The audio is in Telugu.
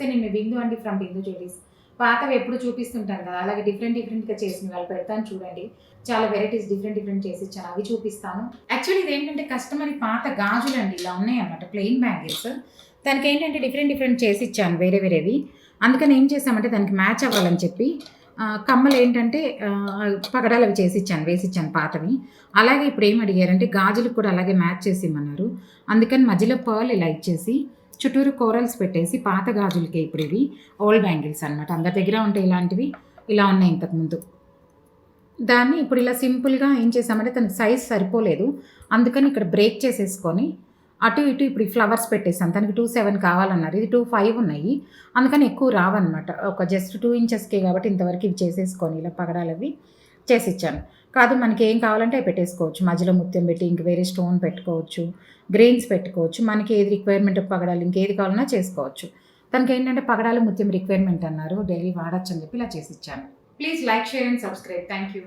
నమస్తే, నేను మీ బిందు అండి ఫ్రమ్ బిందు జ్యువెలరీస్. పాతవి ఎప్పుడు చూపిస్తుంటాను కదా, అలాగే డిఫరెంట్గా చేసిన వాళ్ళు పెడతాను చూడండి. చాలా వెరైటీస్ డిఫరెంట్ చేసి ఇచ్చాను, అవి చూపిస్తాను. యాక్చువల్లీ ఇది ఏంటంటే కస్టమర్ పాత గాజులు అండి ఇలా ఉన్నాయన్నమాట, ప్లెయిన్ బ్యాంగిల్స్. దానికి ఏంటంటే డిఫరెంట్ చేసి ఇచ్చాను వేరేవి. అందుకని ఏం చేసామంటే దానికి మ్యాచ్ అవ్వాలని చెప్పి కమ్మలు ఏంటంటే పగడాలు అవి వేసిచ్చాను పాతవి. అలాగే ఇప్పుడు ఏం అడిగారంటే గాజులకు కూడా అలాగే మ్యాచ్ చేసి ఇమ్మన్నారు. అందుకని మధ్యలో పర్ల్ ఇలా ఇచ్చేసి చుట్టూరు కోరల్స్ పెట్టేసి పాత గాజులకే ఇప్పుడు ఇవి ఓల్డ్ బ్యాంగిల్స్ అనమాట. అందరి దగ్గర ఉంటాయి ఇలాంటివి, ఇలా ఉన్నాయి ఇంతకుముందు. దాన్ని ఇప్పుడు ఇలా సింపుల్గా ఏం చేసామంటే తనకి సైజ్ సరిపోలేదు, అందుకని ఇక్కడ బ్రేక్ చేసేసుకొని అటు ఇటు ఇప్పుడు ఫ్లవర్స్ పెట్టేసాను. తనకి 2.7 కావాలన్నారు, ఇది 2.5 ఉన్నాయి, అందుకని ఎక్కువ రావన్నమాట. ఒక జస్ట్ 2 ఇంచెస్కే కాబట్టి ఇంతవరకు ఇవి చేసేసుకొని ఇలా పగడాలవి చేసిచ్చాను. కాదు మనకి ఏం కావాలంటే అవి పెట్టేసుకోవచ్చు, మధ్యలో ముత్యం పెట్టి ఇంక వేరే స్టోన్ పెట్టుకోవచ్చు, గ్రెయిన్స్ పెట్టుకోవచ్చు, మనకి ఏది రిక్వైర్మెంట్ పగడాలు ఇంకేది కావాలన్నా చేసుకోవచ్చు. తనకి ఏంటంటే పగడాలు ముత్యం రిక్వైర్మెంట్ అన్నారు, డైలీ వాడచ్చు అని చెప్పి ఇలా చేసిచ్చాను. Please like, share and subscribe. Thank you.